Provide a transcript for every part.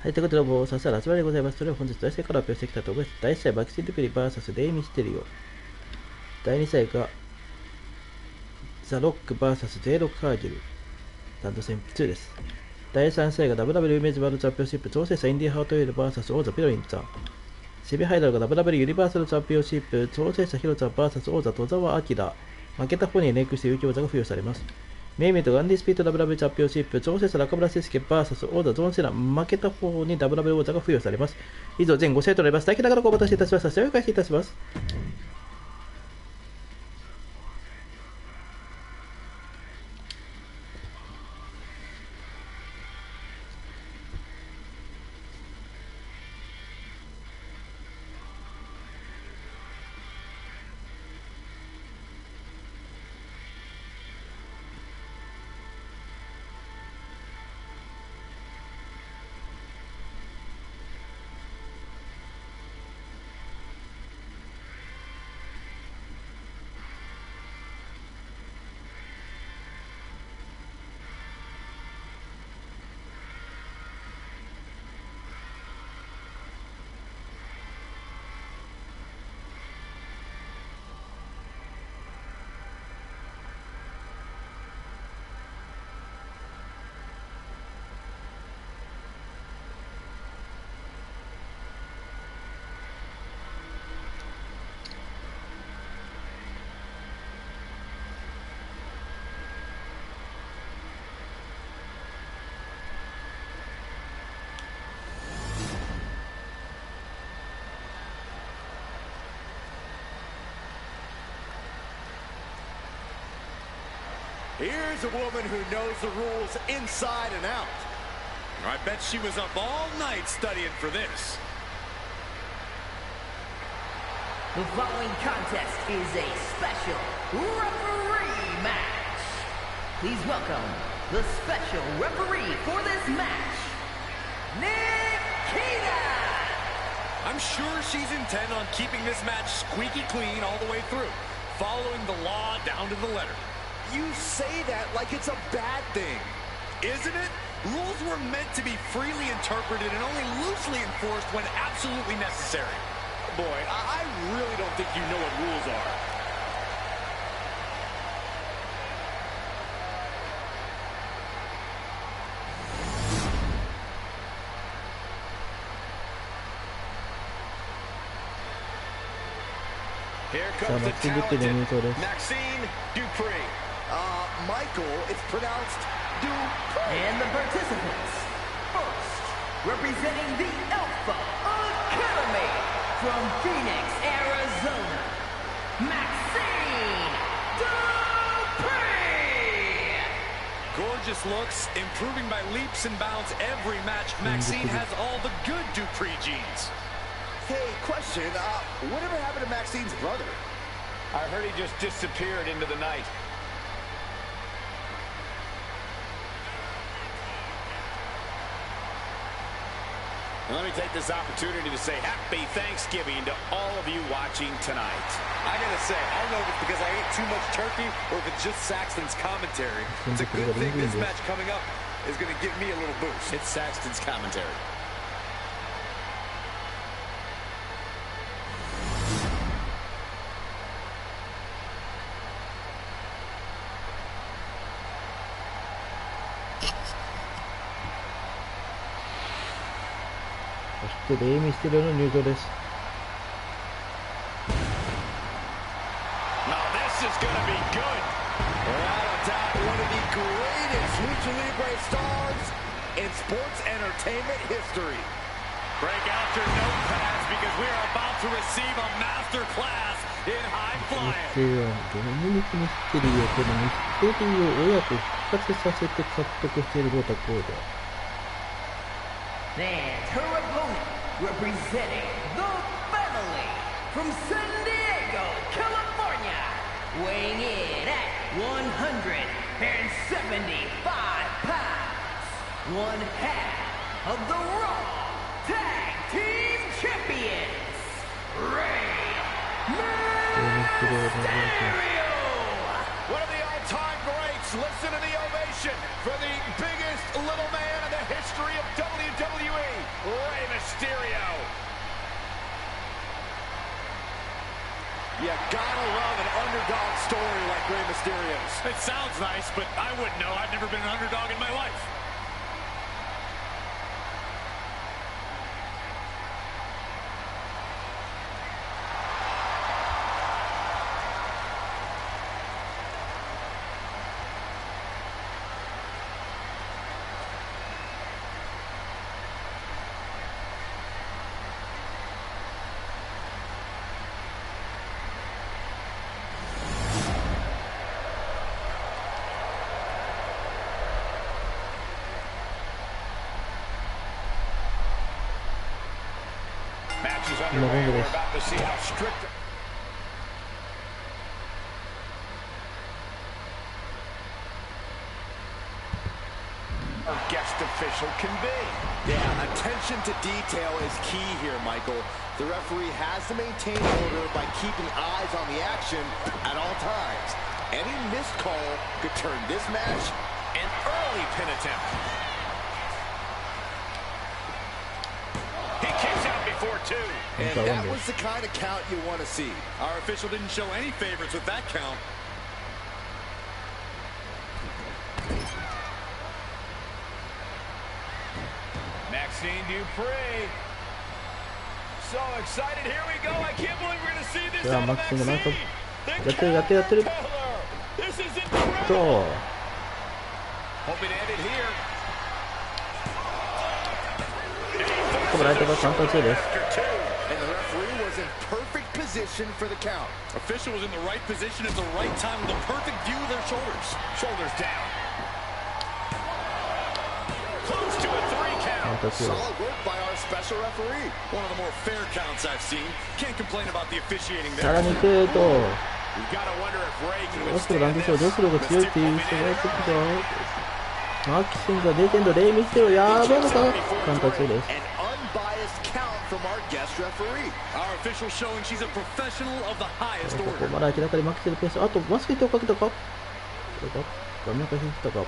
はい、ということで、どうも、さすがの集まりでございます。それを本日、第1試合から発表してきたと思います。第1試合、マキシン・ドゥプリ VS レイ・ミステリオ。第2試合が、ザ・ロック VS ジェイロ・カーギル。ランド戦2です。第3試合が WWE イメージワールドチャンピオンシップ挑戦者インディ・ハートウェイル VS 王座ピロリンちゃん。セミファイナルが WWE ユニバーサルチャンピオンシップ挑戦者ヒロちゃん VS 王座戸澤明。負けた方にレンクして有給技が付与されます。メインイベントがアンディスピート WWE チャンピオンシップ挑戦者中村聖介 VS 王座ジョン・セナ。負けた方に WWE 王座が付与されます。以上全5試合となります。大変ながらお待たせいたしました。試合を開始いたします。Here's a woman who knows the rules inside and out. I bet she was up all night studying for this. The following contest is a special referee match. Please welcome the special referee for this match, Nikita! I'm sure she's intent on keeping this match squeaky clean all the way through, following the law down to the letter. You say that like it's a bad thing, isn't it? Rules were meant to be freely interpreted and only loosely enforced when absolutely necessary. Boy, I really don't think you know what rules are. Here comes the talented Maxine Dupree. Michael, it's pronounced Dupree. And the participants. First, representing the Alpha Academy from Phoenix, Arizona, Maxine Dupree. Gorgeous looks, improving by leaps and bounds every match. Maxine has all the good Dupree genes. Hey, question, whatever happened to Maxine's brother? I heard he just disappeared into the night. Let me take this opportunity to say happy Thanksgiving to all of you watching tonight. I gotta say, I don't know if it's because I ate too much turkey or if it's just Saxton's commentary. It's a good thing this match coming up is gonna give me a little boost. It's Saxton's commentary.レイ・ミステリオの入場です。Now this is going to be good. Without a doubt, one of the greatest Lucha Libre stars in sports entertainment history. Break out your notepads because we are about to receive a master class in high flying. ドミニク・ミステリオ、このミステリオを親子復活させて獲得しているロータコード。And her opponent, representing the family from San Diego, California, weighing in at 175 pounds, one half of the Raw Tag Team Champions, Rey Mysterio! One of the all-time greats, listen to the ovation for the biggest little man in the history of WWE. You gotta love an underdog story like Rey Mysterio's. It sounds nice, but I wouldn't know. I've never been an underdog in my life. Matches underway. We're about to see how strict our guest official can be. Yeah, attention to detail is key here, Michael. The referee has to maintain order by keeping eyes on the action at all times. Any missed call could turn this match an early pin attempt. And that was the kind of count you want to see. Our official didn't show any favorites with that count. Maxine Dupree. So excited. Here we go. I can't believe we're going to see this out of Maxine. This is incredible. Hoping to end it here. And the referee was in perfect position for the count. Official was in the right position at the right time with a perfect view of their shoulders. Shoulders down. Close to a 3 count. Solid work by our special referee. One of the more fair counts I've seen. Can't complain about the officiating there. You gotta wonder if Ray can withstand this. マキシンがレジェンドレイミステリオやばいのか簡単そうです。ここまで明らかにマキシンのペース。あとマスケットをかけたか。これか画面が引いたか。ミ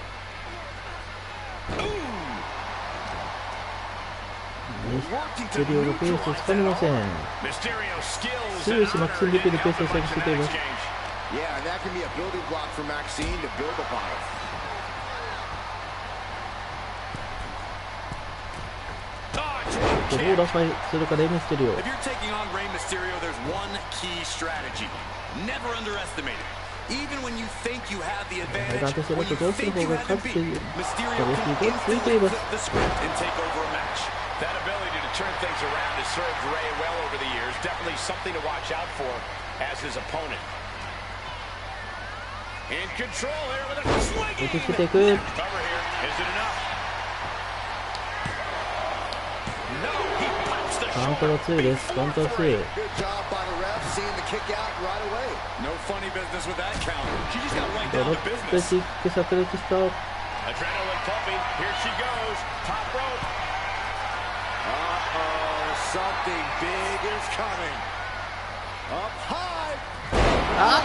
ステリオのペースをつかみません。終始マキシンできるペースを探しています。どう打開するかレイミステリオ。If you're taking on Rey Mysterio, there's one key strategy. Never underestimate it. Even when you think you have the advantage, when you think you have the beat, Mysterio can instantly flip the script and take over a match. That ability to turn things around has served Rey well over the years. Definitely something to watch out for as his opponent. In control here with a swinging cover here. Is it enough? カウントが強いです。カウントが強い。ドロップシック炸裂した。あ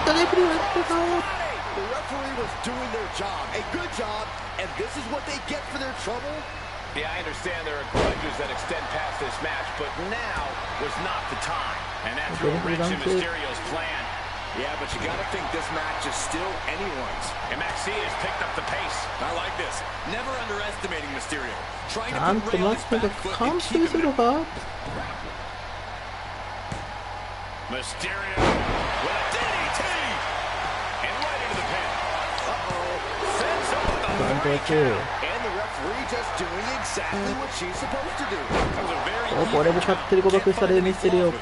っとレフェリーがやってた。The referee was doing their job, a good job, and this is what they get for their trouble. Yeah, I understand there are grudges that extend past this match, but now was not the time. And that's a wrench in Mysterio's plan. Yeah, but you got to think this match is still anyone's. And Maxine has picked up the pace. I like this. Never underestimating Mysterio. Trying to put Ray on his back foot and keep him in. Mysterio with a DDT. And right into the pin. Uh-oh. Sends up the 3 count. Just doing exactly what she's supposed to do. これも勝手に誤爆したレイミステリオ。こ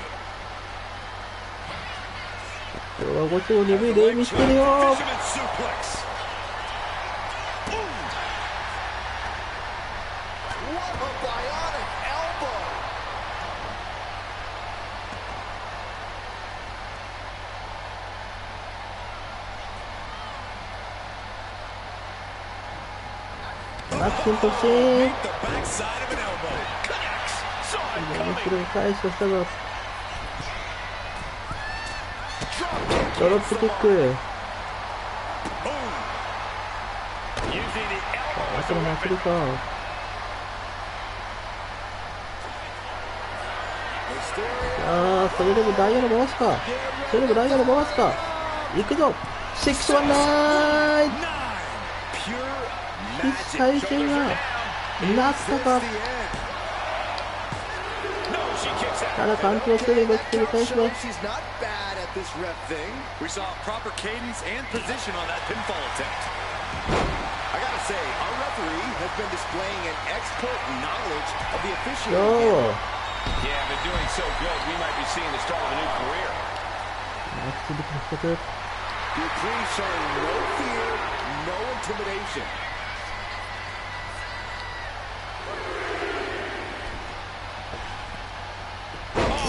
れはごちそう鈍いレイミステリオ。マキシンとしてレイミステリオ返しをしたがドロップキック。あとの祭りか。それでもダイヤの回すか。それでもダイヤの回すか。行くぞ。619。起死回生がなったか。ただ関係するべき切り返します。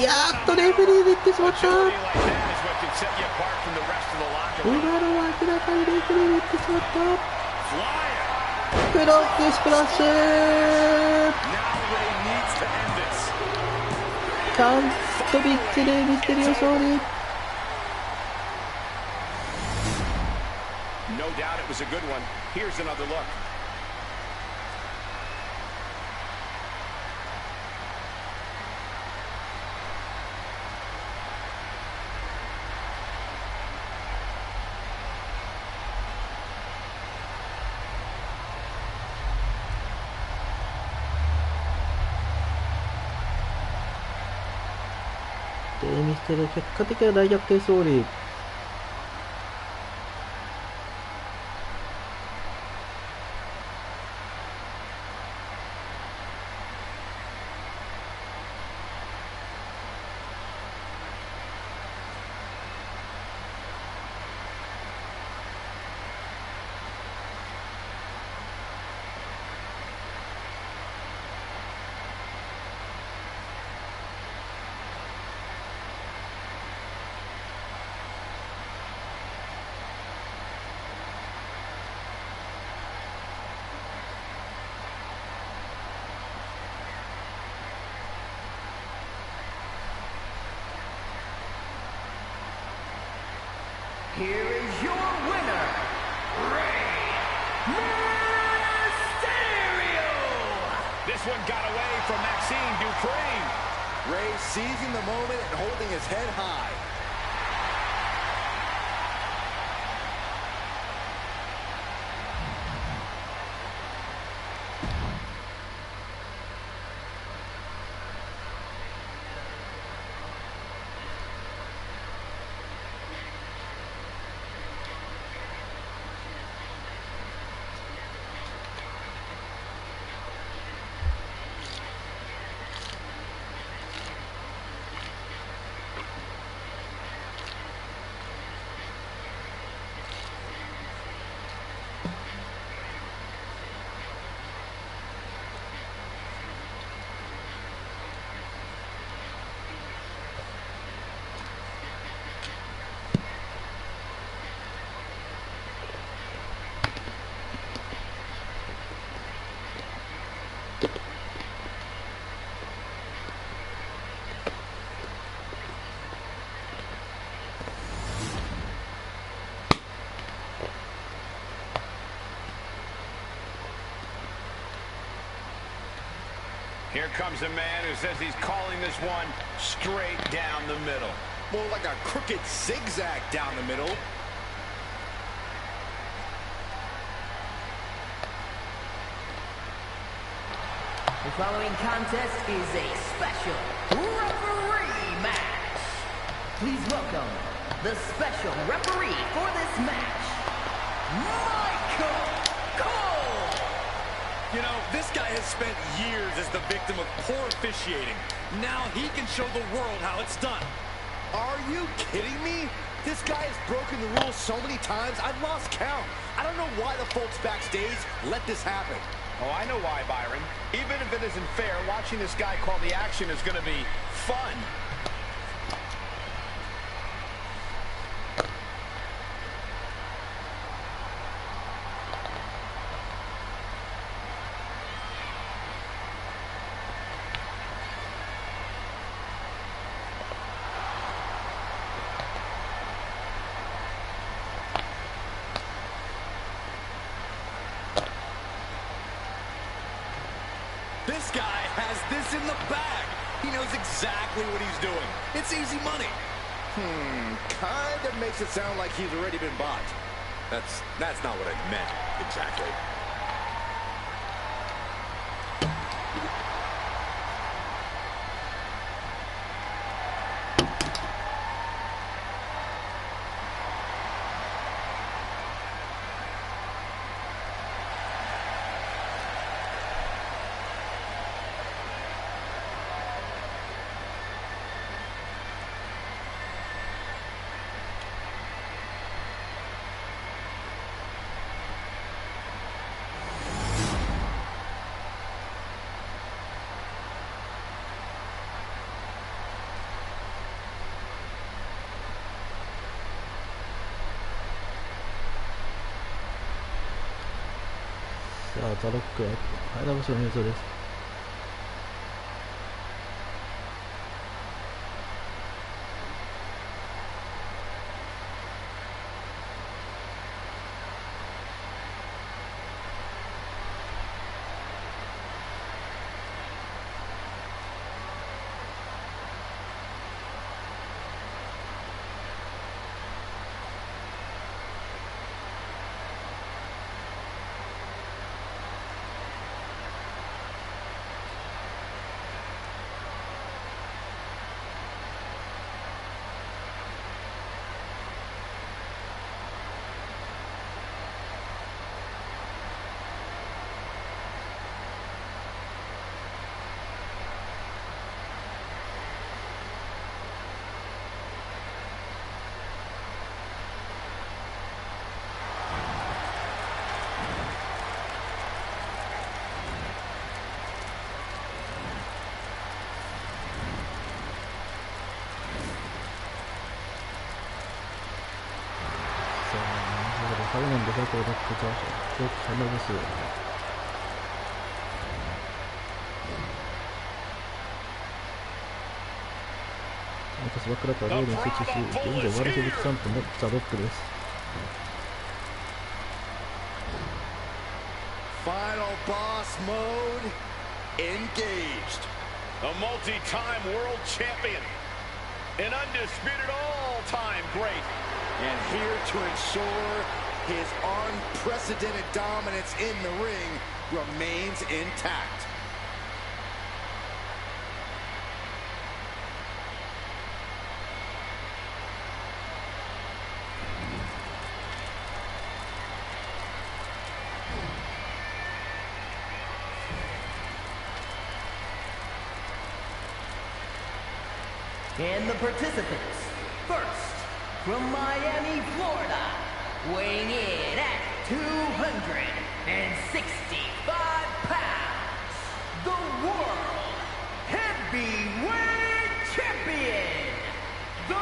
やっとレフェリーで行ってしまった。今のは明らかにレフェリーで行ってしまった。ブロックスプラッシュ。カウントビッチでミステリオ勝利。ミステリー結果的には大逆転勝利。Here is your winner, Rey Mysterio! This one got away from Maxine Dupree. Rey seizing the moment and holding his head high. Here comes a man who says he's calling this one straight down the middle. More like a crooked zigzag down the middle. The following contest is a special referee match. Please welcome the special referee for this match, Michael Cole. You know, this guy has spent years as the victim of poor officiating. Now he can show the world how it's done. Are you kidding me? This guy has broken the rules so many times, I've lost count. I don't know why the folks backstage let this happen. Oh, I know why, Byron. Even if it isn't fair, watching this guy call the action is going to be fun. This guy has this in the bag. He knows exactly what he's doing. It's easy money. Kind of makes it sound like he's already been bought. That's not what I meant exactly.さあ、ザロックは入ら場所の映像です。사용한 대사고 그저 쭉 잘먹었어요. 그래서 와크라타 로ールに設置し、現在ワールドビッグチャンプのザ・ロックです。Final boss mode engaged. A multi-time world champion, an undisputed all-time great, and here to ensure his unprecedented dominance in the ring remains intact. And the participants, first, from Miami, Florida, weighing in at 265 pounds, the World Heavyweight Champion, The Rock!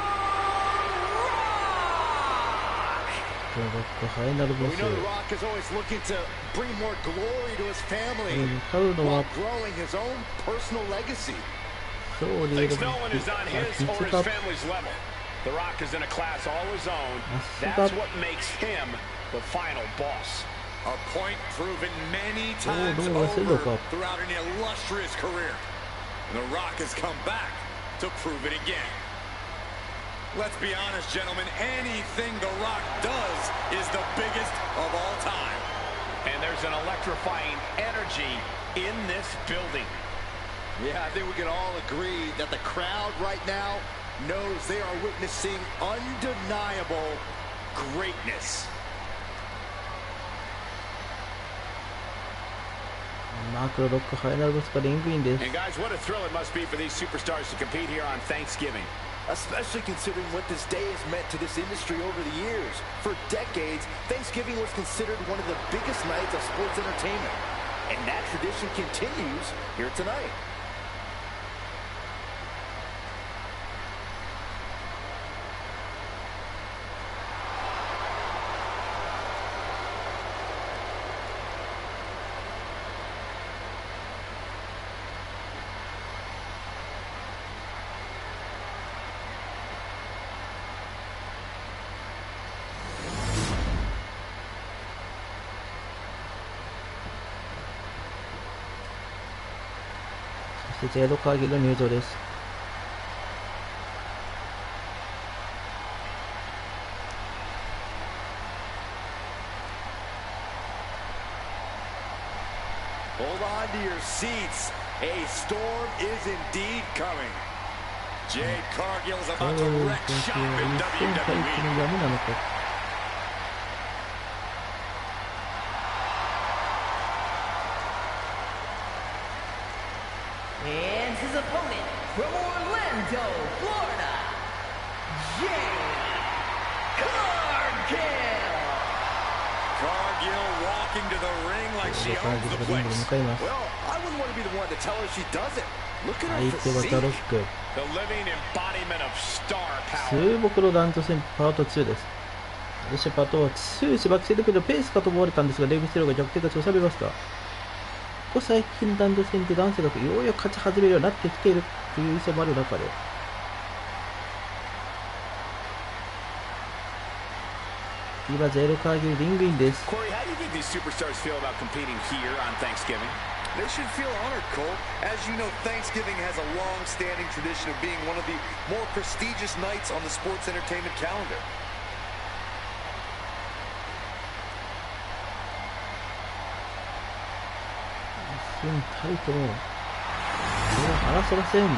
We know The Rock is always looking to bring more glory to his family while growing his own personal legacy. thinks no one is on his or his family's level. The Rock is in a class all his own. That's what makes him the final boss. A point proven many times over throughout an illustrious career. And The Rock has come back to prove it again. Let's be honest, gentlemen, anything The Rock does is the biggest of all time. And there's an electrifying energy in this building. Yeah, I think we can all agree that the crowd right now knows they are witnessing undeniable greatness. And guys, what a thrill it must be for these superstars to compete here on Thanksgiving. Especially considering what this day has meant to this industry over the years. For decades, Thanksgiving was considered one of the biggest nights of sports entertainment. And that tradition continues here tonight. そしてジェイド・カーギルの入場です。Hold on to your seats. A storm is indeed coming. Jade Cargill is about to wreck shop in WWE. And his opponent from Orlando, Florida, Jade Cargill. Cargill walking to the ring like she owns the place. Well, I wouldn't want to be the one to tell her she doesn't. Look at her 相手はザロック。 The living embodiment of star 注 power. 目の男女戦パート2です。そしてパートは終始バックセイドペースかと思われたんですが、レイミステロが逆転勝ちを収めました。ここ最近男女戦で男性がようやく勝ち始めるようになってきているという印象もある中で、今ジェイド・カーギルリングインです。 Corey, how do you think these superstars feel about competing here on Thanksgiving? They should feel honored, Cole. As you know, Thanksgiving has a long-standing tradition of being one of the more prestigious nights on the sports entertainment calendar. 一瞬たりともそれは離せません。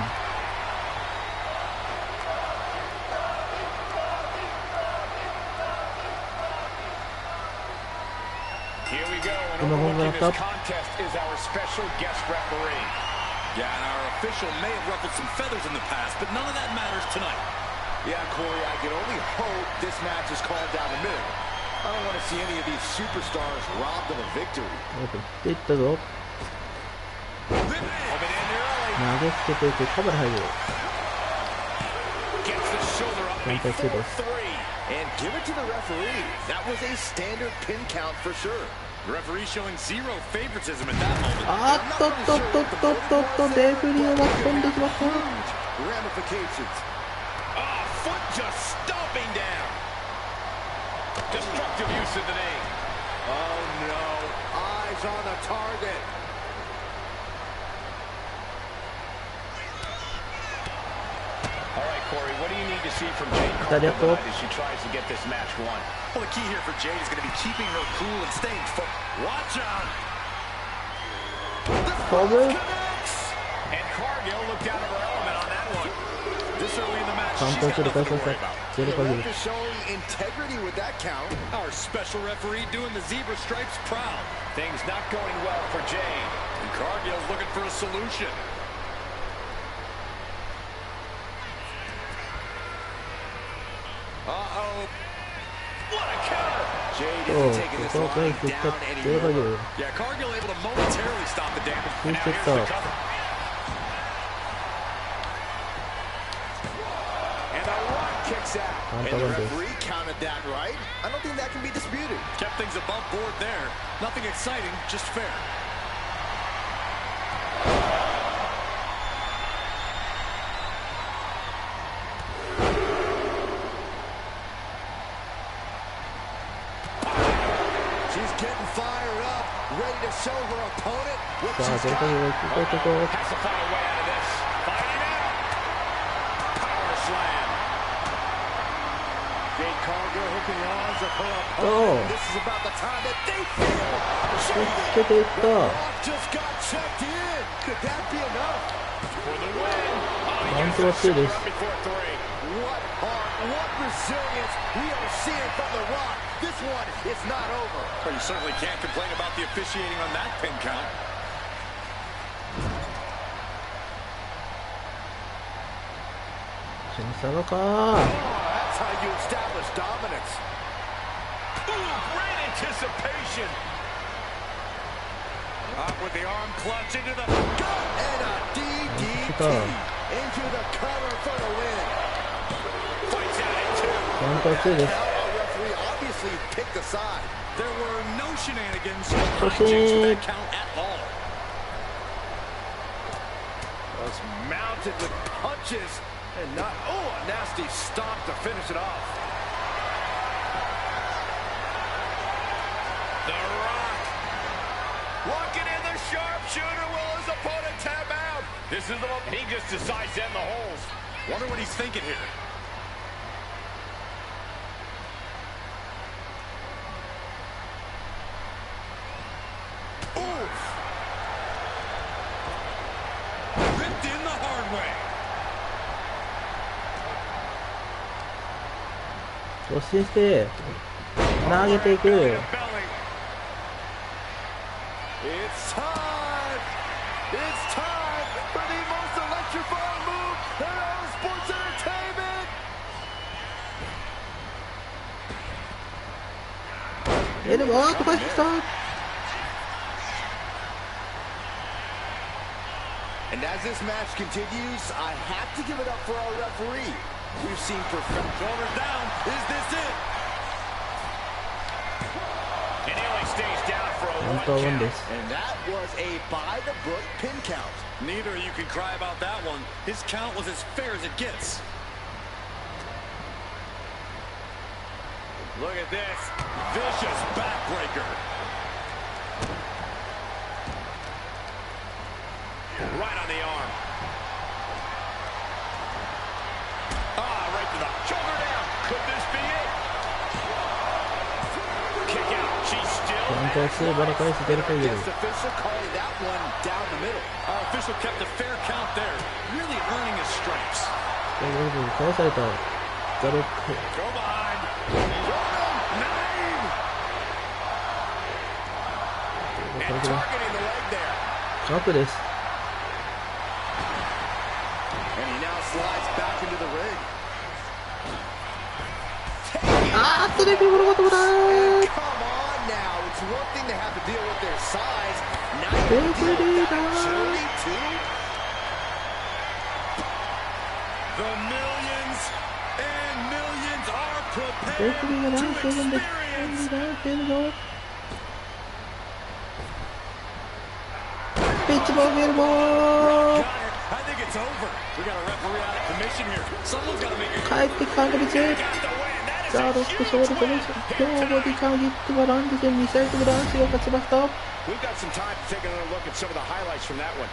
Here we go, and Come on, overlooking hold this up. contest is our special guest referee. Yeah, and our official may have ruffled some feathers in the past, but none of that matters tonight. Yeah, Corey, I can only hope this match is called down the middle. I don't want to see any of these superstars robbed of a victory. っていったぞ。 Hope it in early. 投げつけていくカバー入る。 Gets the shoulder up 団体2 before です。 3. And give it to the referee. That was a standard pin count for sure. The referee showing zero favoritism at that moment. あーっとっとっとっとっとっとレフェリーを巻き込んでしまった。 Ramifications. Ah, foot just stomping down. Destructive use of the name. Oh no. Eyes on the target. All right, Corey, what do you need to see from Jade Dali Cargill ako. tonight as she tries to get this match won? Well, the key here for Jade is going to be keeping her cool and staying focused. Watch out. Cover. And Cargill looked out of her element on that one. This early in the match, Count she's got to the nothing to person. worry about. Jade The Cargill. ref is showing integrity with that count. Our special referee doing the zebra stripes proud. Things not going well for Jade. And Cargill's looking for a solution. Uh-oh. What a counter! Jade Oh, isn't taking this so line great. down Jade anymore. Cargill. Yeah, Cargill able to momentarily stop the damage. Who's Now the here's the top? cover. And the Rock kicks out. Count And the on this. referee counted that right. I don't think that can be disputed. Kept things above board there. Nothing exciting, just fair. She's getting fired up, ready to show her opponent what さあ、 she's ジェイド・カーギル got. が行こうとこう。 Has to find a way out of this. Fighting out. Power slam. Jade Cargill hooking the arms of her Oh. opponent. This is about the time that they feel. ぶつけていった。 Rock just got checked in. Could that be enough? For the win. Oh, なん used と the は強いです。 shoulder before 3. What heart, what resilience we are seeing from the Rock. This one is not over. Well, you certainly can't complain about the officiating on that pin count. 一緒に下がか。 That's how you establish dominance. Ooh, great anticipation. Up with the arm clutch into the gut and a DDT into the cover for the win. Fights out at 2. カウンター2です。 Now the referee obviously picked a side. There were no shenanigans So or hijinks with see- that count at all. Was mounted with punches and not a nasty stop to finish it off. The Rock. Locking in the sharpshooter. Will his opponent tap out? This is the moment. He just decides to end the holes. Wonder what he's thinking here. Oof. Ripped in the hard way. 突進して投げていく。 It's time! It's time for the most electrifying move in all sports entertainment! でも飛ばしてきた。 And as this match continues, I have to give it up for our referee. We've seen perfect. Shoulders down. Is this it? And he only stays down for a 1 count. And that was a by-the-book pin count. Neither of you can cry about that one. His count was as fair as it gets. Look at this. Vicious backbreaker. Right on the arm. Right to the shoulder down. Could this be it? Kick out. She's still. Just official calling that one down the middle. Our official kept a fair count there. Really earning his stripes. 返された。ザロック。 Go behind. And targeting the leg there. カップです。 And he now slides back into the ring. あーっとね、このこともだー。 Come on now. It's one thing to have to deal with their size. Now you have to deal with that agility too. The millions and millions are レ prepared フリーが何 to してるんで experience. ピッチボールゲルボー I think it's over. We got a referee out of commission here. Someone's got to make it. 帰ってきたんだ道。 Got the win. That is ザ・ロ a ック勝利 huge コ win. ミッション。今日も時間切ってはランディ戦2試合とも男子が勝ちました。 We've got some time to take another look at some of the highlights from that one.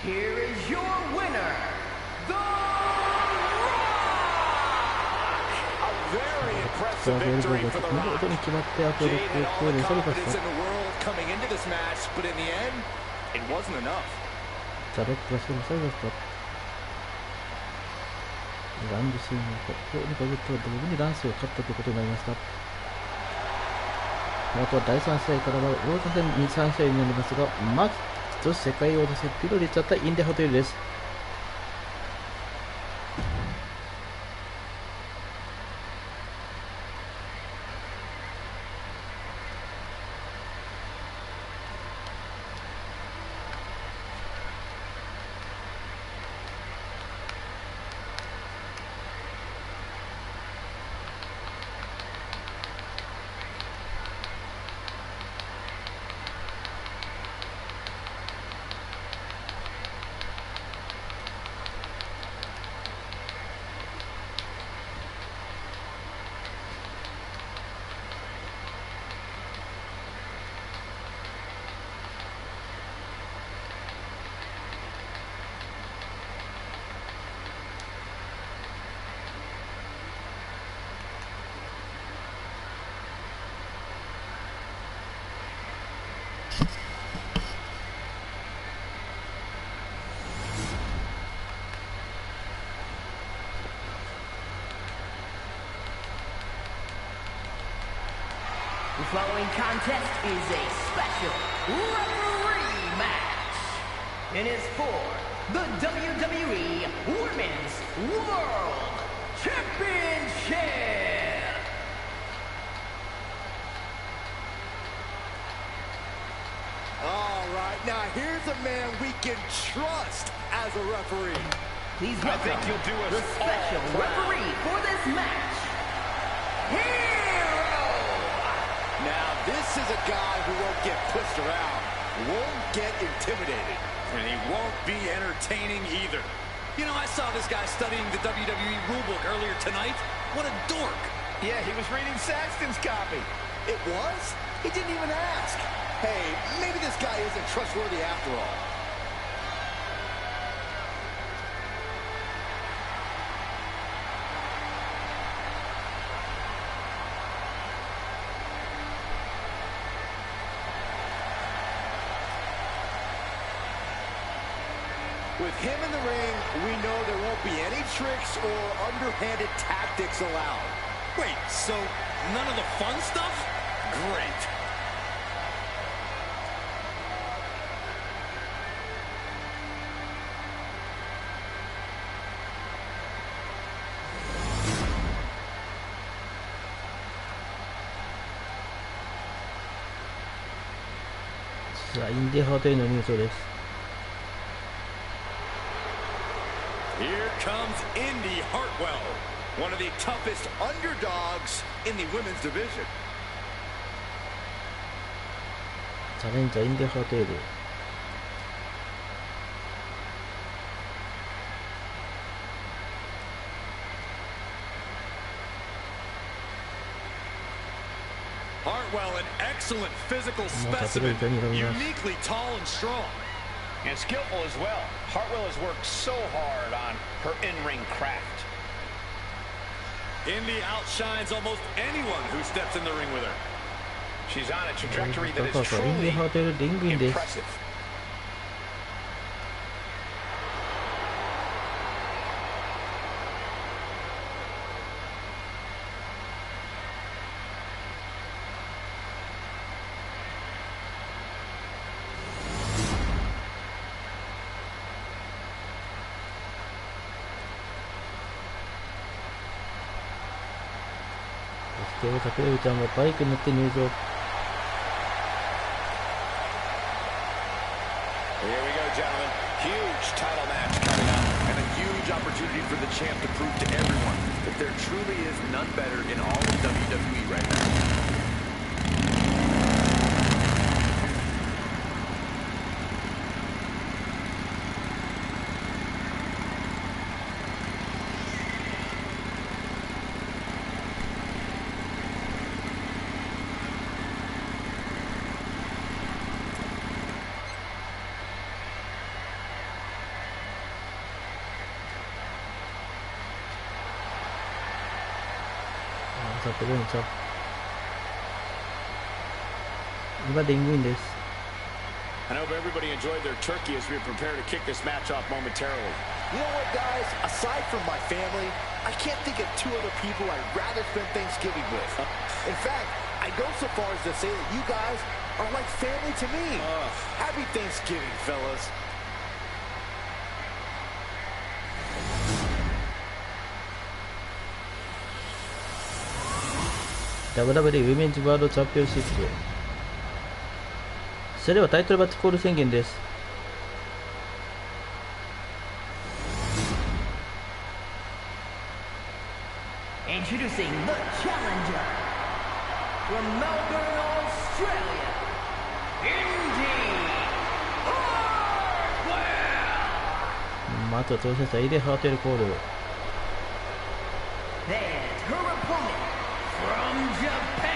Here is your winner, The Rock! A very impressive victory for The Rock. Jade all the confidence in the world coming into this match, but in the end, it wasn't enough. ザ・ロックが勝利されました。ランドシーンの発表にかけては同時にランスを勝ったということになりました。あとは第3試合からは王座戦に3試合になりますが、まず女子世界王座戦ピロリッツァ対インデホテルです。following contest is a special referee match. It is for the WWE Women's World Championship. All right, now here's a man we can trust as a referee. Please welcome the special referee for this match, Hero! Now this is a guy who won't get pushed around, won't get intimidated, and he won't be entertaining either. You know, I saw this guy studying the WWE rulebook earlier tonight. What a dork. Yeah, he was reading Saxton's copy. It was? He didn't even ask. Hey, maybe this guy isn't trustworthy after all. With him in the ring, we know there won't be any tricks or underhanded tactics allowed. Wait, so none of the fun stuff? Great. Here comes Indy Hartwell, one of the toughest underdogs in the women's division. チャレンジャーインディハートエール。Hartwell, an excellent physical specimen, uniquely tall and strong. And skillful as well. Hartwell has worked so hard on her in-ring craft. Indy outshines almost anyone who steps in the ring with her. She's on a trajectory that is truly impressive. Here we go, gentlemen. Huge title match coming up. And a huge opportunity for the champ to prove to everyone that there truly is none better in all of WWE right now. I hope everybody enjoyed their turkey as we prepare to kick this match off momentarily. You know what, guys? Aside from my family, I can't think of two other people I'd rather spend Thanksgiving with. In fact, I go so far as to say that you guys are like family to me. Happy Thanksgiving, fellas. WWE ウィメンズワールドチャンピオンシップ。それではタイトルマッチコール宣言です。Introducing the challenger from Melbourne, Australia, Indy Hartwell. あとは当選者イデハートエルコール。And her opponent from Japan,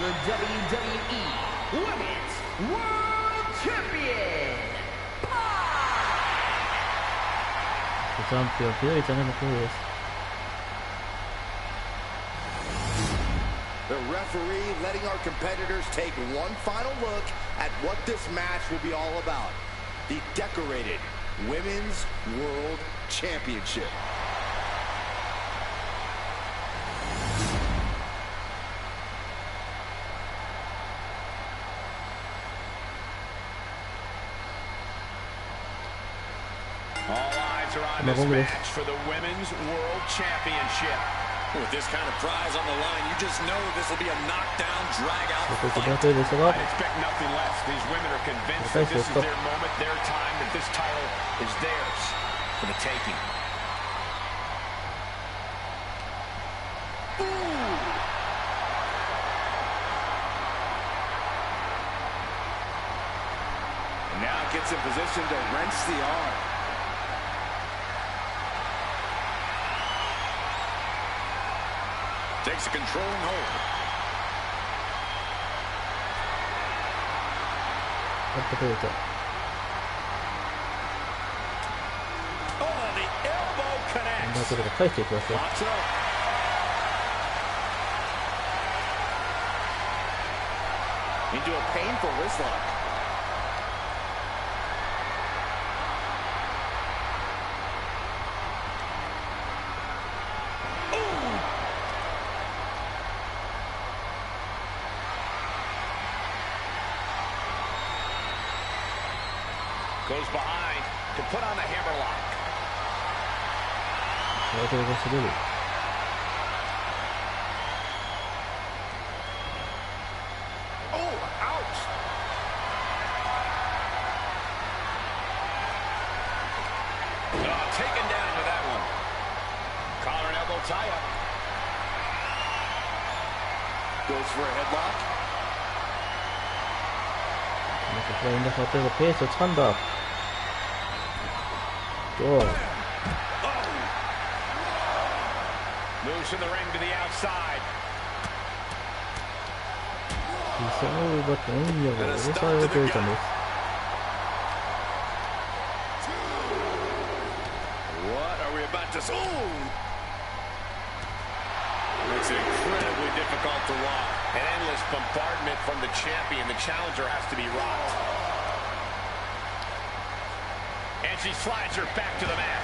the WWE Women's World Champion, Pi. チャンピオンピドリちゃんのコールです。The referee letting our competitors take one final look at what this match will be all about. The decorated Women's World Championship. All eyes are on this match for the Women's World Championship. With this kind of prize on the line, you just know this will be a knockdown, drag-out fight. I'd expect nothing less. These women are convinced that this is their moment, their time, that this title is theirs for the taking. Now gets in position to wrench the arm. Takes a controlling hold. Oh, the elbow connects. Locks up. Into a painful wrist lock. Goes behind to put on the hammerlock. Oh, ouch! Oh, taken down with that one. Collar and elbow tie-up. Goes for a headlock. 페이스 찬다. Moves in the ring to the outside. What are we about to see? Makes it incredibly difficult to walk. An endless bombardment from the champion. The challenger has to be rocked. And she slides her back to the mat.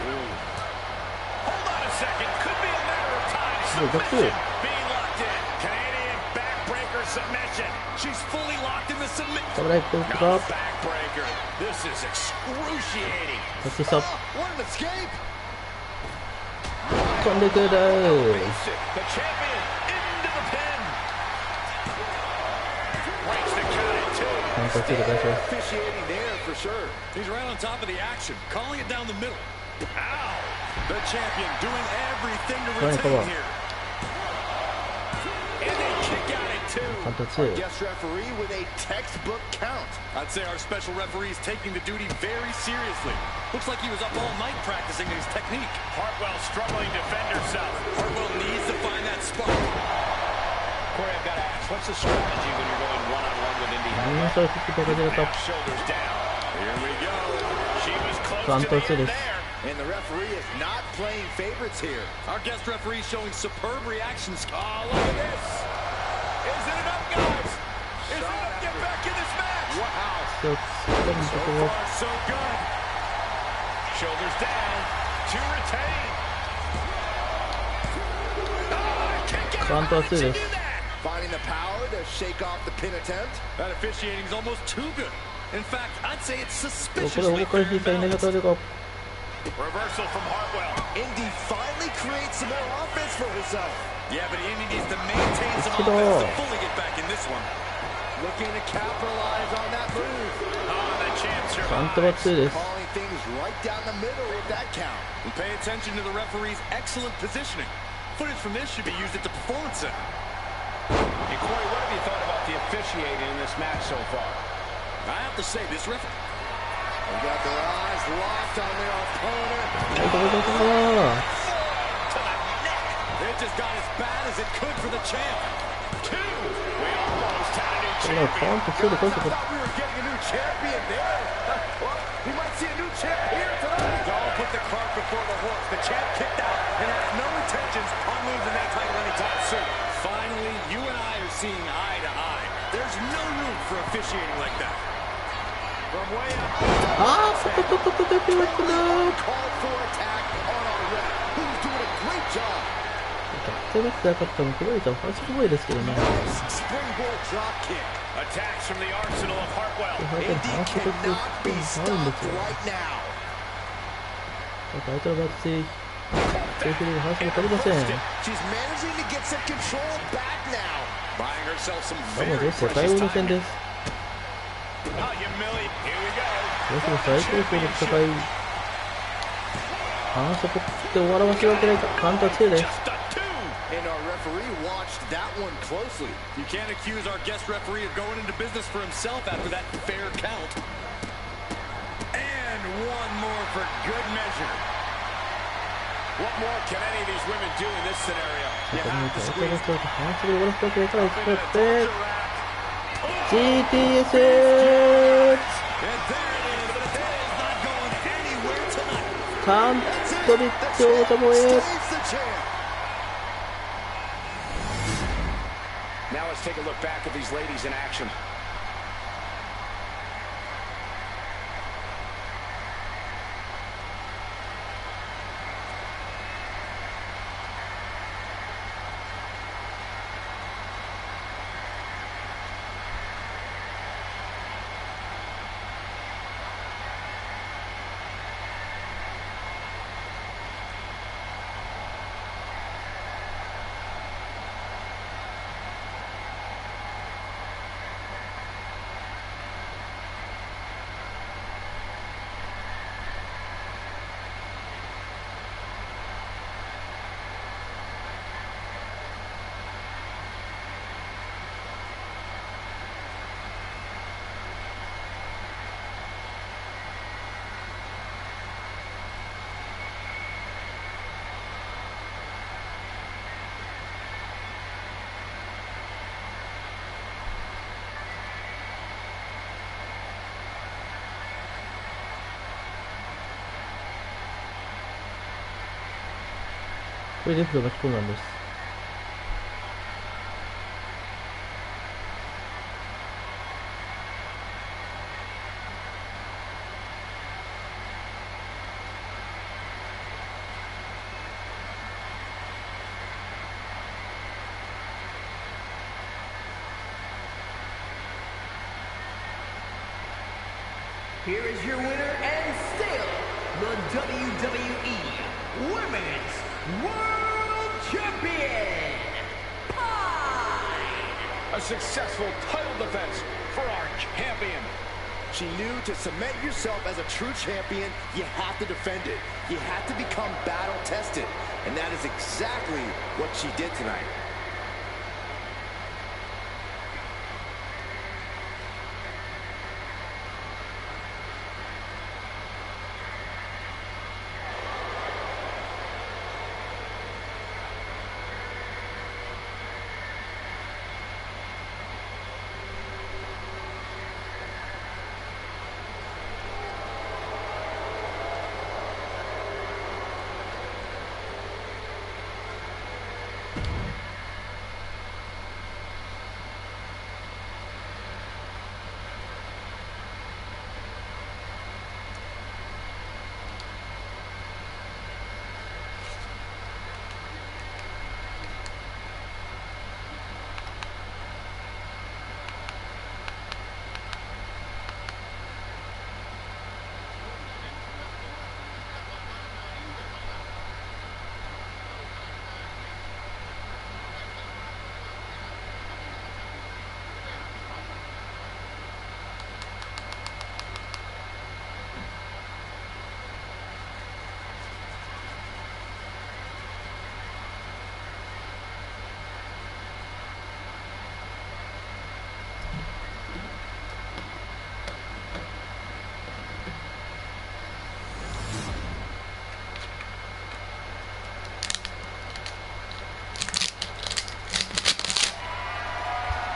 Ooh. Hold on a second. Could be a matter of time. Submission being locked in. Canadian backbreaker submission. She's fully locked in the submission. No backbreaker. This is excruciating. What an escape! The champion into the pin. Breaks the count at 2. Officiating there for sure. He's right on top of the action, calling it down the middle. Ow! The champion doing everything to retain here. And they kick out at 2. Our guest referee with a textbook count. I'd say our special referee is taking the duty very seriously. Looks like he was up all night practicing his technique. Hartwell struggling to defend herself. Hartwell needs to find that spot. Corey, I've got to ask, what's the strategy when you're going one-on-one with Indy Hartwell? Shoulders down. Here we go. She was close to the end there. And the referee is not playing favorites here. Our guest referee showing superb reactions. Oh, look at this. Is it enough, guys? Is it enough to get back in this match? Wow. So far, so good. Shoulders down to retain. Oh, kick out. How'd she do that? Finding the power to shake off the pin attempt. That officiating is almost too good. In fact, I'd say it's suspiciously fair. Reversal from Hartwell. Indy finally creates some more offense for herself. Yeah, but Indy needs to maintain some offense to fully get back in this one. Looking to capitalize on that move. Oh, the champ survives. Calling things right down the middle with that count. And pay attention to the referee's excellent positioning. Footage from this should be used at the Performance Center. Hey, Corey, what have you thought about the officiating in this match so far? I have to say, this referee... They got their eyes locked on their opponent. It just got as bad as it could for the champ. 2. We almost had a new champion. I thought we were getting a new champion there. Well, we might see a new champ here tonight. Don't put the cart before the horse. The champ kicked out and has no intentions on losing that title anytime soon. Finally, you and I are seeing eye to eye. There's no room for officiating like that. From way up. Called for attack on our rep, who's doing a great job. 対バックが勝ったの、黒いと反則ボーイですけどね。反則って反則ってあるんですよ。相手のバックセーフリーが反則を取りません。でもです、世界王者戦です。どうしても最高峰の戦い、反則って終わらせるわけないか、カウンター2です。And our referee watched that one closely. You can't accuse our guest referee of going into business for himself after that fair count. And one more for good measure. What more can any of these women do in this scenario? You have to squeeze. And there it is. The day is not going anywhere tonight. カウントリッチオートボエ。Now let's take a look back at these ladies in action.これレフトがそうなんです。Here is your winner and still the WWE Women's World Champion, Pine! A successful title defense for our champion. She knew to cement yourself as a true champion, you have to defend it. You have to become battle-tested. And that is exactly what she did tonight.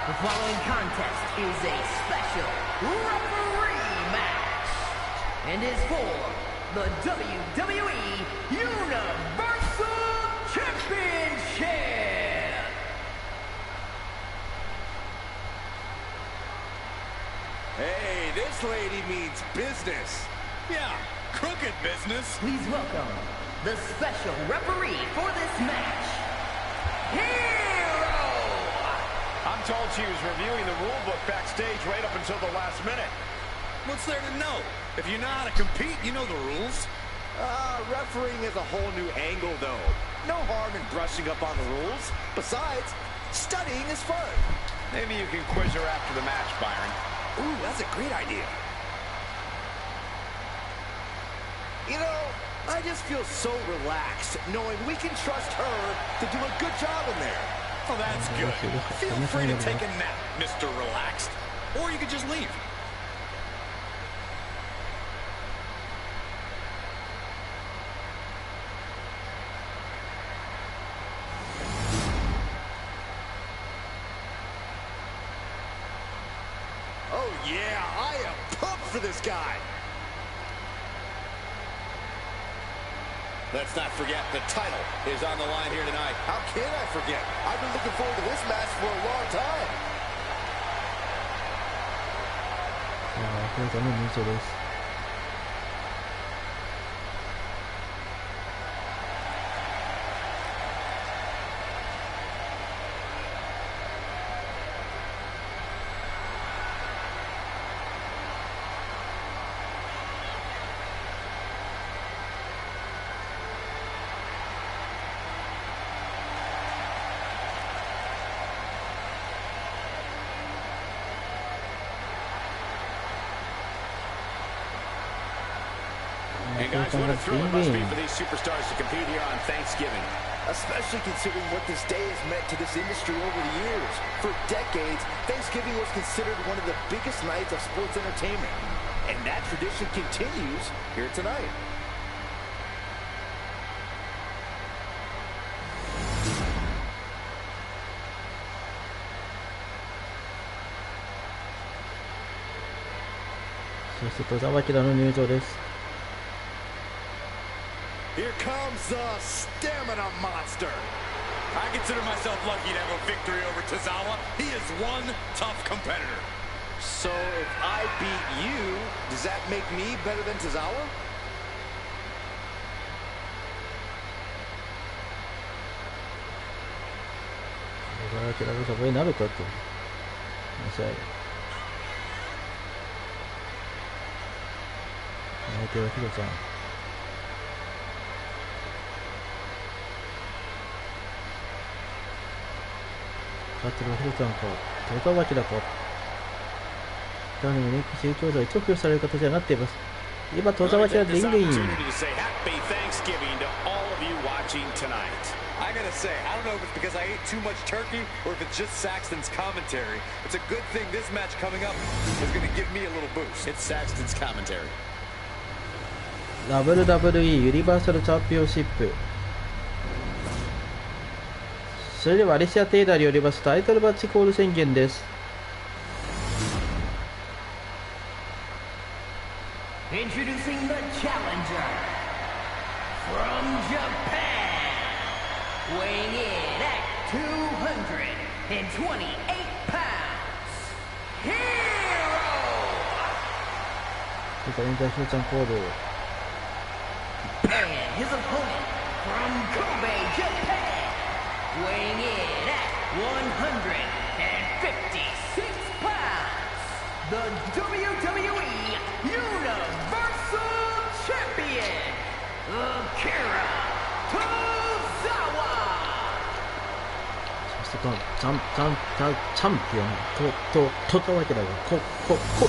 The following contest is a special referee match and is for the WWE Universal Championship. Hey, this lady means business. Yeah, crooked business. Please welcome the special referee for this match, I'm told she was reviewing the rule book backstage right up until the last minute. What's there to know? If you know how to compete, you know the rules. Refereeing is a whole new angle, though. No harm in brushing up on the rules. Besides, studying is fun. Maybe you can quiz her after the match, Byron. Ooh, that's a great idea. You know, I just feel so relaxed knowing we can trust her to do a good job in there. Oh, that's good. Feel free to take a nap, Mr. Relaxed. Or you could just leave. Oh, yeah, I am pumped for this guy. Let's not forget the title is on the line here tonight. How can I forget? I've been looking forward to this match for a long time. これからの入場です。And guys, what a thrill it must be for these superstars to compete here on Thanksgiving. Especially considering what this day has meant to this industry over the years. For decades, Thanksgiving was considered one of the biggest nights of sports entertainment. And that tradition continues here tonight. Here comes the stamina monster. I consider myself lucky to have a victory over Tozawa. He is one tough competitor. So if I beat you, does that make me better than Tozawa? Tozawa 勝ってるのはヒロちゃんか、戸川明だか。ダニメネクシー兄弟、直表される形になっています。今、戸川明はリングイン。I gotta say, I don't know if it's because I ate too much turkey or if it's just Saxton's commentary. It's a good thing this match coming up is going to give me a little boost. It's Saxton's commentary. WWE ユニバーサルチャンピオンシップ。それではアリシア・テイラーによりますタイトルマッチコール宣言です。Introducing the challenger from Japan, weighing in at 228 pounds, Hero! 現在ヒロちゃんコール。And his opponent from Kobe, Japan, weighing in at 156 pounds, the WWE Universal Champion, Akira Tozawa. そしてチャンピオン戸川明がコール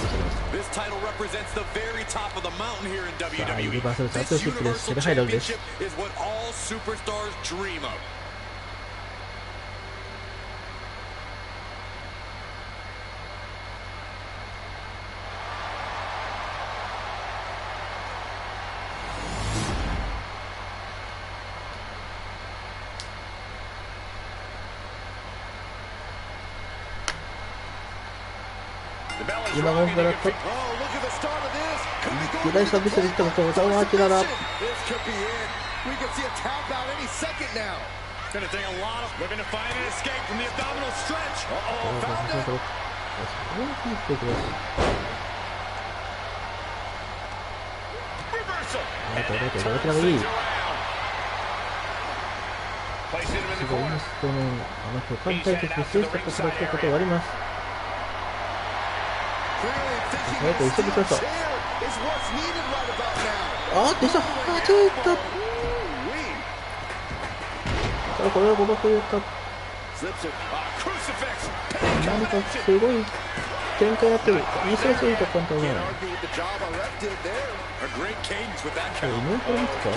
されます。This title represents the very top of the mountain here in WWE. This Universal Championship is what all superstars dream of. 今ゴンからと巨大サービスでいったことを戸川明ならPlacing him すごいです。この巨漢対決で制したことだけことがあります。最後急ぎました。あー、でした。あ、ちょっと。これは誤爆言った。何かすごい展開になってる。見せやすいと簡単じゃない。これ見てた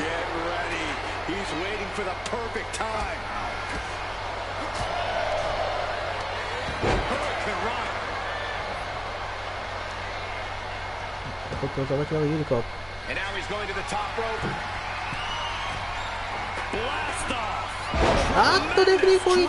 ここはが有利か。あっとレフェリー攻撃。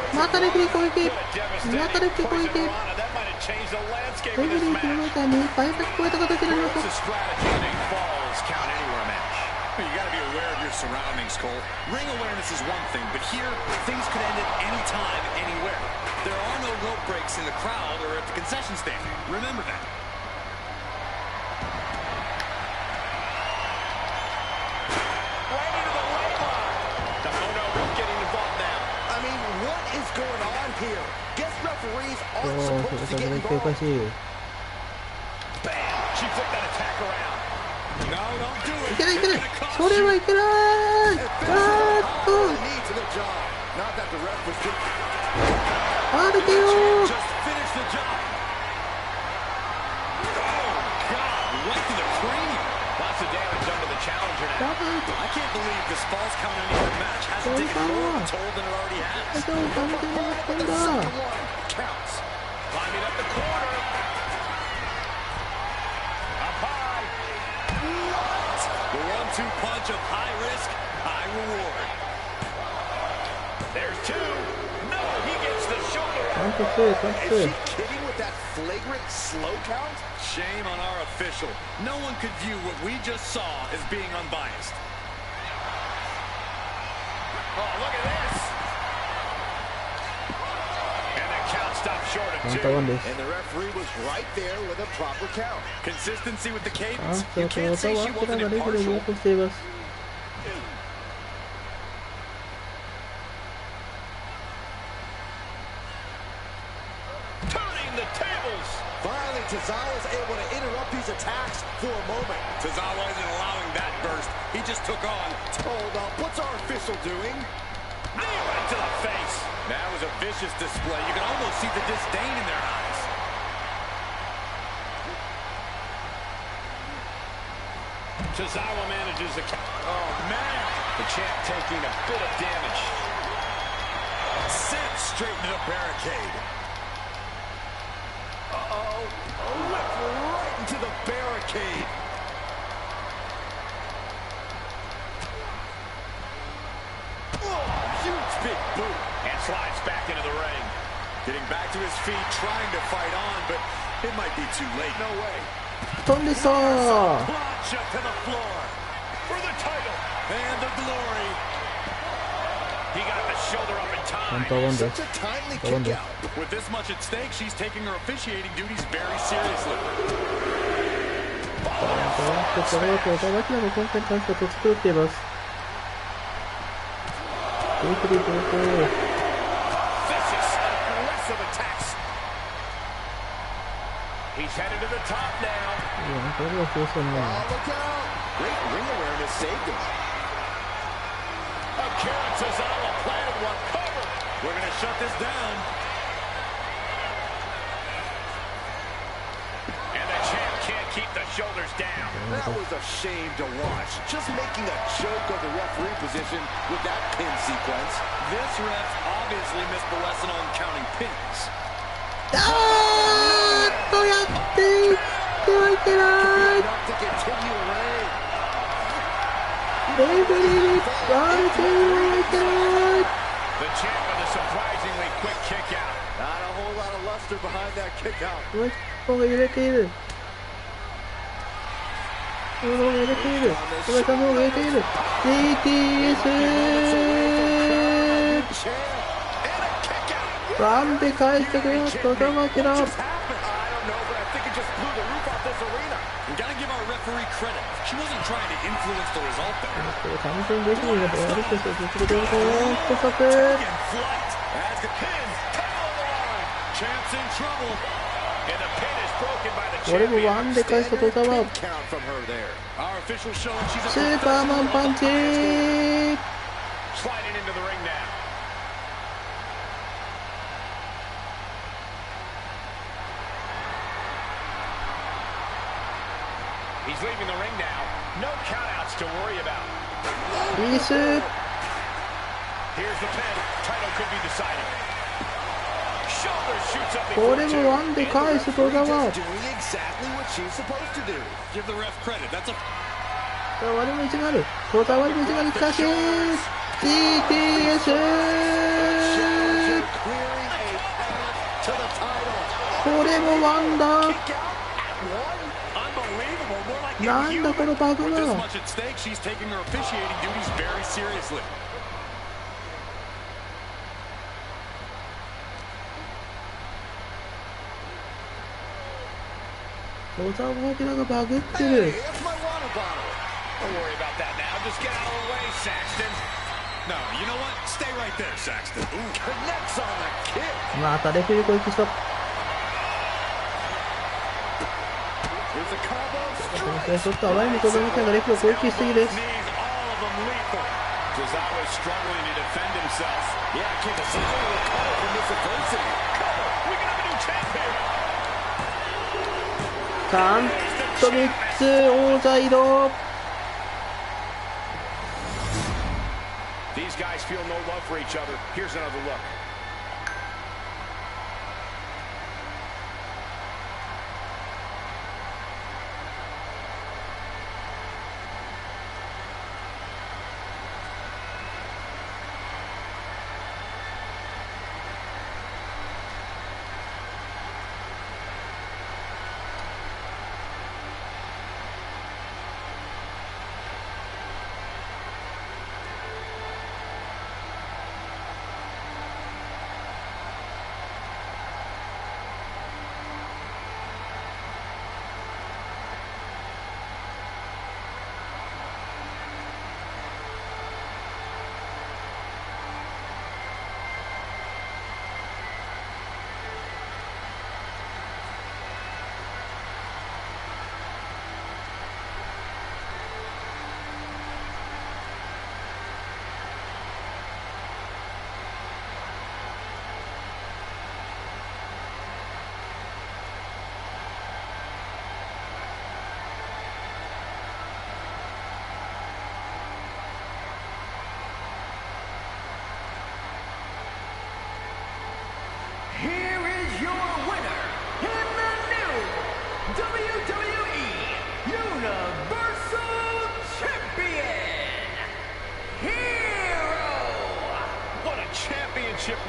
またレフェリー攻撃。またレフェリー攻撃。レフェリー決めたに倍速超えた形になります。You got to be aware of your surroundings, Cole. Ring awareness is one thing, but here, things could end at any time, anywhere. There are no rope breaks in the crowd or at the concession stand. Remember that. Right into the leg lock. Oh no, we're getting involved now. I mean, what is going on here? Guess referees aren't supposed to get involved. Bam! She flipped that attack around. No, don't do it. いけないいけない。それはいけない。歩けよ。Two punch of high risk, high reward. There's two. No, he gets the shoulder. Is she kidding with that flagrant slow count? Shame on our official. No one could view what we just saw as being unbiased. Oh, look at this. And the count stopped short of two. And the referee was right there with a proper count. Consistency with the cadence. You can't say she wasn't impartial. Turning the tables. Finally, Tozawa's able to interrupt these attacks for a moment. Tozawa isn't allowing that burst. He just took on. Hold up. What's our official doing? Knee right to the face. That was a vicious display. You can almost see the disdain in their eyes. Tozawa manages the count. Oh, man. The champ taking a bit of damage. Sent straight into the barricade. Uh-oh. Left right into the barricade. Oh, huge big boot. And slides back into the ring. Getting back to his feet, trying to fight on, but it might be too late. No way. Plunge up to the floor for the title and the glory. He got the shoulder up in time. Such a timely kick out. With this much at stake, she's taking her officiating duties very seriously. Vicious, aggressive attacks. He's headed to the top now. Oh, look out. Great ring awareness saved him. Akira Tozawa planted one. Cover. We're going to shut this down. And the champ can't keep the shoulders down. That was a shame to watch. Just making a joke of the referee position with that pin sequence. This ref obviously missed the lesson on counting pins. The champ with a surprisingly quick kick out. Not a whole lot of luster behind that kick out. 入れている。小林さんの方が入れている。DTS ワンで返してくれます。戸田巻だ。完全にレフェリーが悪くして実力でストップ。これもワンで返した戸田はスーパーマンパンチ。He's leaving the ring now. No countouts to worry about. いいです。 Here's the pin. Title could be decided. Shoulder shoots up. これもワンで返す戸田は。 Doing exactly what she's supposed to do. Give the ref credit. That's a 割り道がある。戸田割り道が難しい。GTS これもワンだ。なんだこのバグは。戸田明がバグってる。またレフェリー攻撃した。ちょっと淡いに子供ちゃんがレフを攻撃しすぎです。カウント3つ王座移動。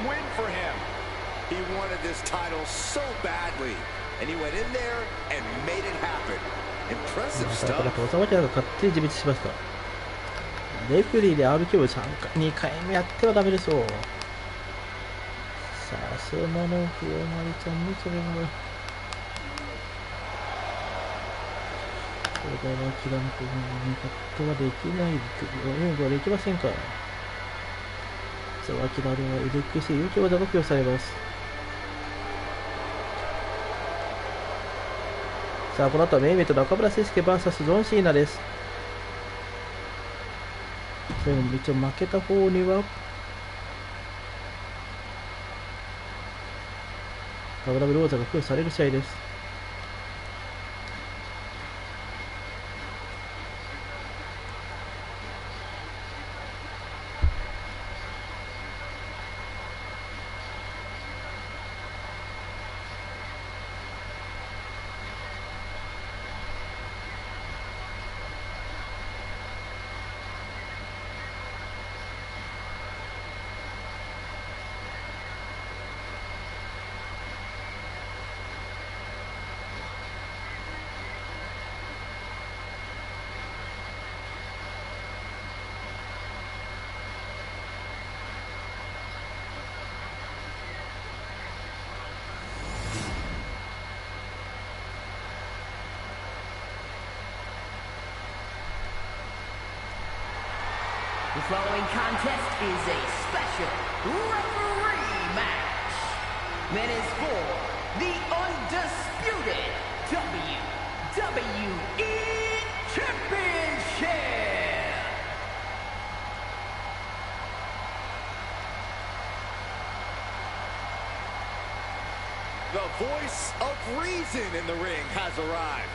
win for him. He wanted this title so badly, and he went in there and made it happen. Impressive stuff. 小沢ちゃんが勝手に自滅しました。レフェリーで RQ を2回目やってはダメですよ。さすがのふわまりちゃんね、それは。これは諦めてカットはできない、援護はできませんから。さあ、諦めはエレクシー、勇気技が付与されます。さあ、この後はメインイベント中村誠介 VS ジョン・シーナです。それも一応負けた方にはダブルローザが付与される試合です。The following contest is a special referee match that is for the undisputed WWE Championship. The voice of reason in the ring has arrived.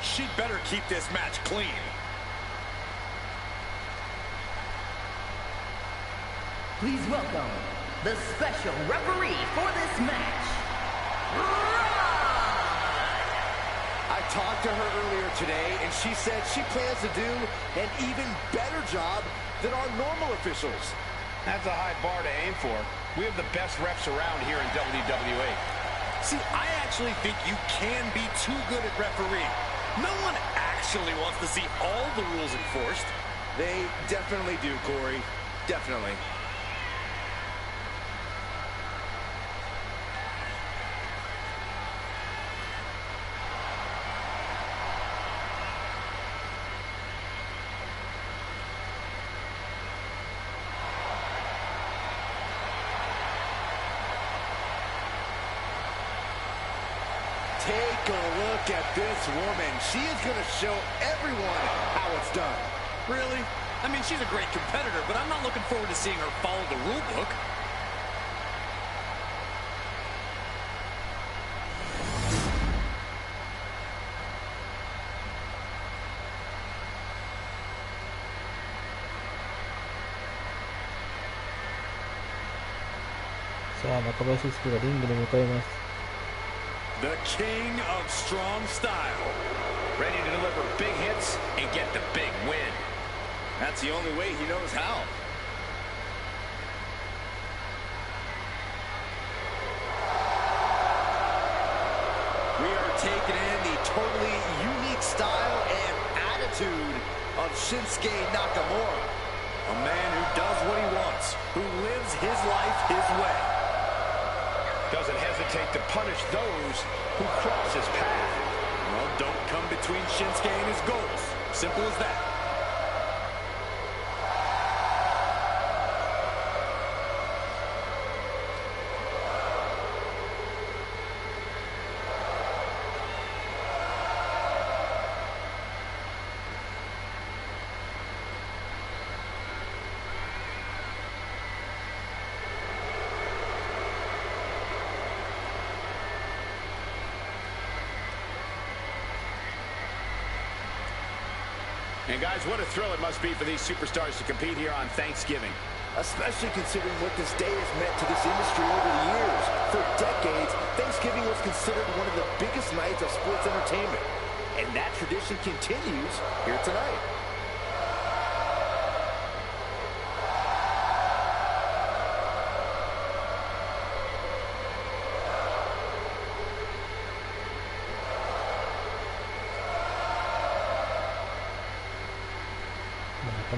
She'd better keep this match clean. Please welcome the special referee for this match, I talked to her earlier today, and she said she plans to do an even better job than our normal officials. That's a high bar to aim for. We have the best refs around here in WWE. See, I actually think you can be too good at refereeing. No one actually wants to see all the rules enforced. They definitely do, Corey. Definitely. Take a look at this woman. She is going to show everyone how it's done. Really? I mean, she's a great competitor, but I'm not looking forward to seeing her follow the rule book. The king of strong style. Ready to deliver big hits and get the big win. That's the only way he knows how. We are taking in the totally unique style and attitude of Shinsuke Nakamura. A man who does what he wants, who lives his life his way. Doesn't hesitate to punish those who cross his path. Well, don't come between Shinsuke and his goals. Simple as that. And guys, what a thrill it must be for these superstars to compete here on Thanksgiving. Especially considering what this day has meant to this industry over the years. For decades, Thanksgiving was considered one of the biggest nights of sports entertainment. And that tradition continues here tonight.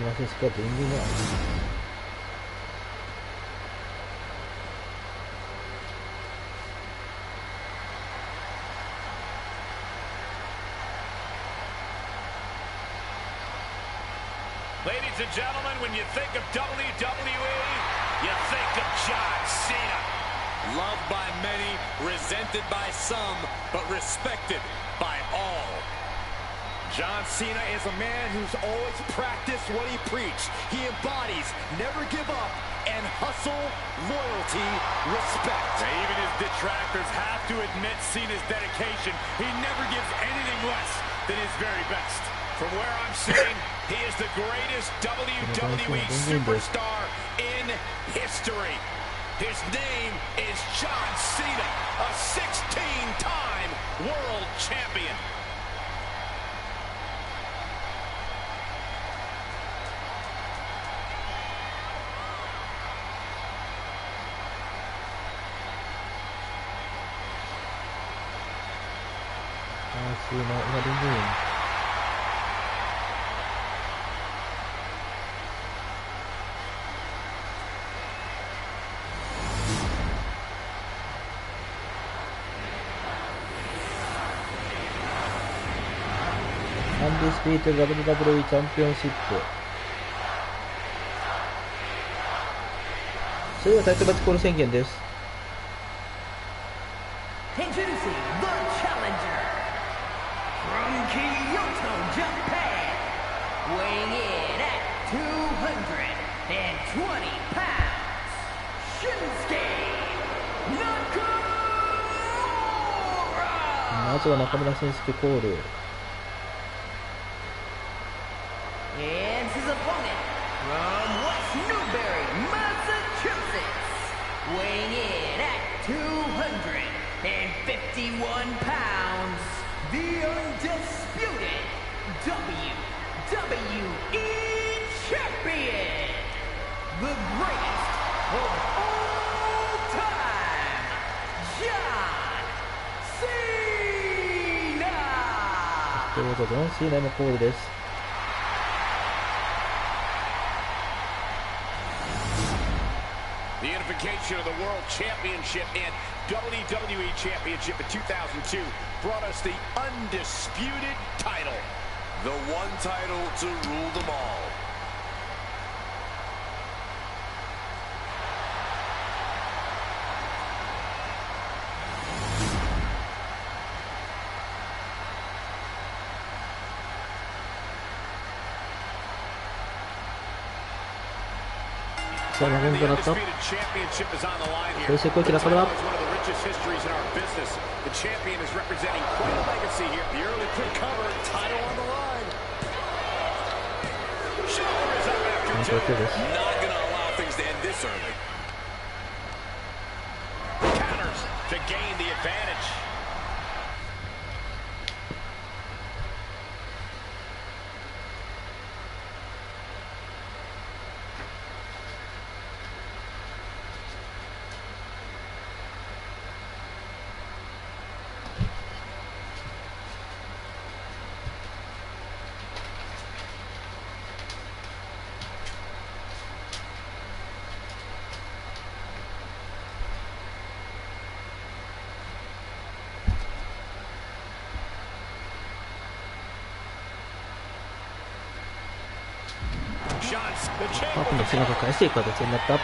Masih seperti ini ya. Ladies and gentlemen, when you think of WWE, you think of John Cena. Loved by many, resented by some, but respected by all. John Cena is a man who's always practiced what he preached. He embodies never give up and hustle, loyalty, respect. Now, even his detractors have to admit Cena's dedication. He never gives anything less than his very best. From where I'm sitting, he is the greatest WWE superstar in history. His name is John Cena, a 16-time world champion. Nggak dingin. Undisputed WWE Championship それではタイトルマッチコール宣言です。Introducing the challenger from Kyoto, Japan, weighing in at 220 pounds, Shinsuke Nakamura. まずは中村俊輔コール。And his opponent from West Newbury, Massachusetts, weighing in at 251 pounds, the undisputed WWE champion, the greatest of all time, John Cena. ということで、ジョン・シーナもコールです。The unification of the World Championship and WWE Championship in 2002 brought us the undisputed title. The one title to rule them all. The undisputed championship is on the line here. So quick, The that's coming title up. is one of the richest histories in our business. The champion is representing quite a legacy here. The early quick cover, title on the line. Shoulder is up after two. Not going to allow things to end this early. Counters to gain the advantage. Shots. The 今度背中返していく形になった。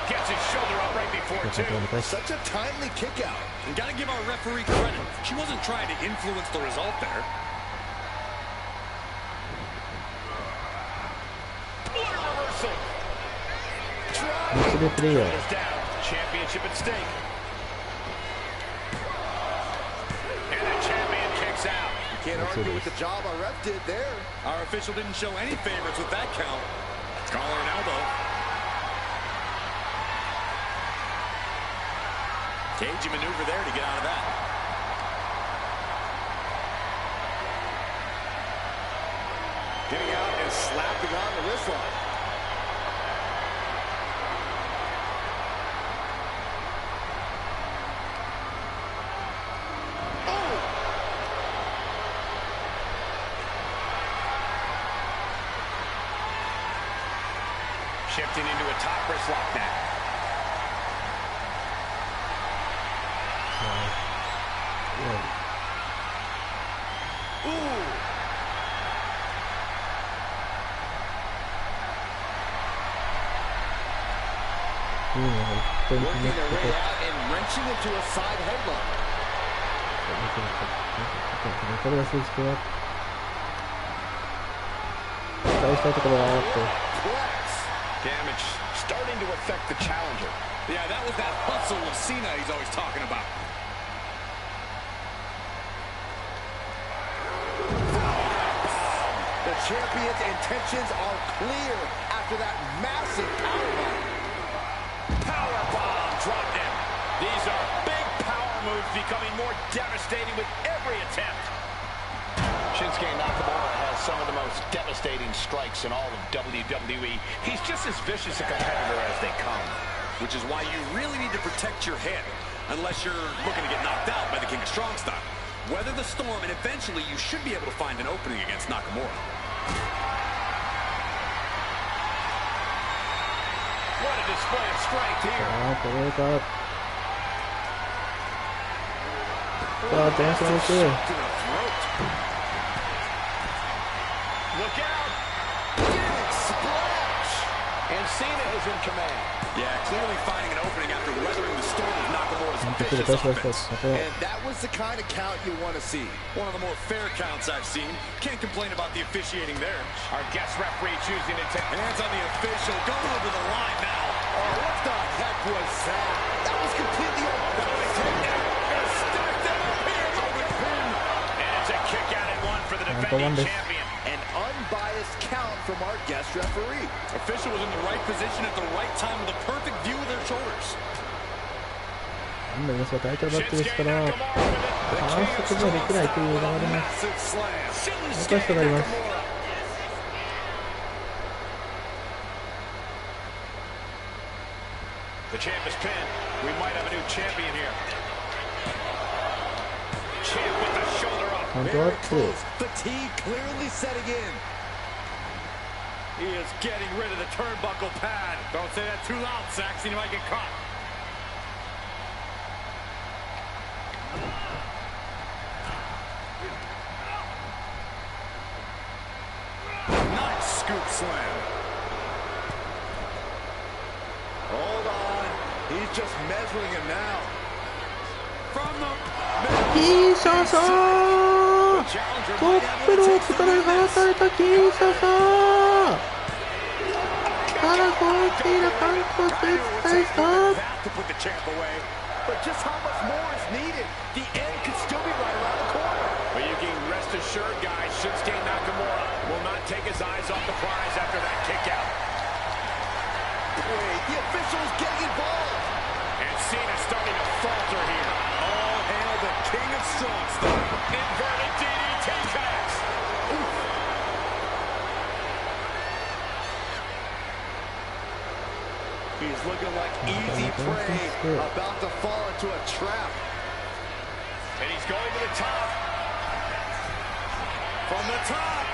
gets his shoulder up right before two. Such a timely kick out. And got to give our referee credit. She wasn't trying to influence the result there. What a reversal. Good player. Shoulders down. Championship at stake. And the champion kicks out. Can't argue with the job our ref did there. Our official didn't show any favorites with that count. Collar and elbow. Cagey maneuver there to get out of that. Getting out and slapping on the wrist line. Shifting into a top wrist lock now. Ooh. Working their way out and wrenching into a side headlock. これが正式は期待したいところがあって。 Damage starting to affect the challenger. Yeah, that was that hustle of Cena he's always talking about. The champion's intentions are clear after that massive powerbomb. Powerbomb dropped in. These are big power moves becoming more devastating with every attempt. Shinsuke Nakamura has some of the most devastating strikes in all of WWE. He's just as vicious a competitor as they come. Which is why you really need to protect your head, unless you're looking to get knocked out by the King of Strong Style. Weather the storm, and eventually you should be able to find an opening against Nakamura. What a display of strength here. Look out! Big splash! And Cena is in command. Yeah, clearly finding an opening after weathering the storm of Nakamura's vicious offense. And that was the kind of count you want to see. One of the more fair counts I've seen. Can't complain about the officiating there. Our guest referee choosing to take hands on the official, going over the line now. Oh, what the heck was that? That was completely over. That was gonna stack them up here. And it's a kick out at one for the defending champion. An unbiased count from our guest referee. Official was in the right position at the right time with a perfect view of their shoulders. なんだよ、そうタイトルバックですから、反則ができないというのがあります。おかしさがあります。The champ is pinned. We might have a new champion here. Champ with the shoulder up. Very close. Fatigue clearly setting in. He is getting rid of the turnbuckle pad. Don't say that too loud, Saxon. You might get caught. Nice scoop slam. Hold on. He's just measuring him now. From the キンシャサー、トップロープから離されたキンシャサー、ただ大きな韓国で使いした。But just how much more is needed? The end could still be right around the corner. But you can rest assured, guys, Shinsuke Nakamura will not take his eyes off the prize after that kick out. Wait, the official is getting involved. And Cena's starting to falter here. All hail the king of strong style. Inverted DDT connects. He's looking like easy prey, about to fall into a trap. And he's going to the top. From the top.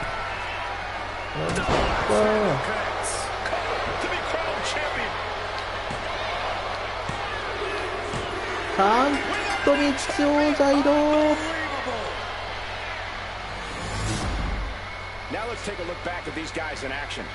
To be crowned champion. 本当に貴重材料。 Now let's take a look back at these guys in action.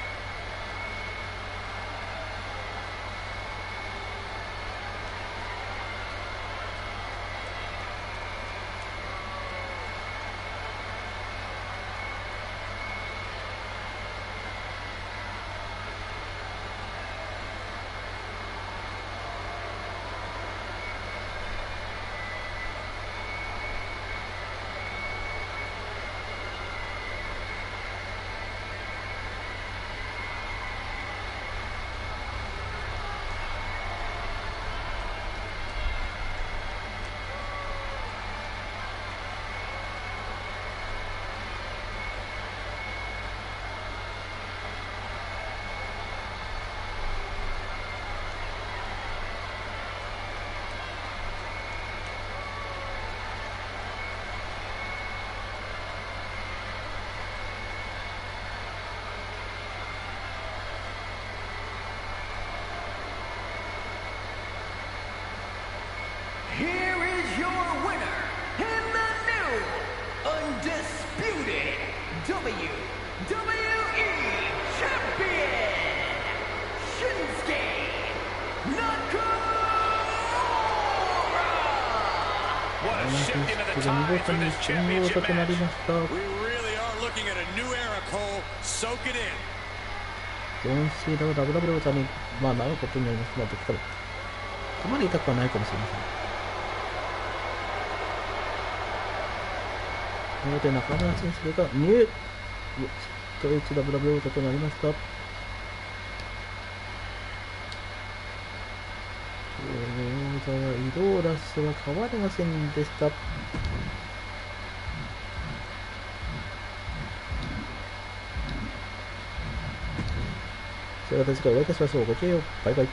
Here is your winner, and the new, undisputed WWE Champion, Shinsuke Nakamura! What a shift into the tide for this championship match. We really are looking at a new era, Cole. Soak it in. 4シードが WWE 座に、なることになりますので、ここまで痛くはないかもしれません。こので中村選手がニューストレッチ WWE 座となりました。王座は移動ラッシュは変わりませんでした。それでは次回お会いいたしましょう。ごきげんよう。バイバイ。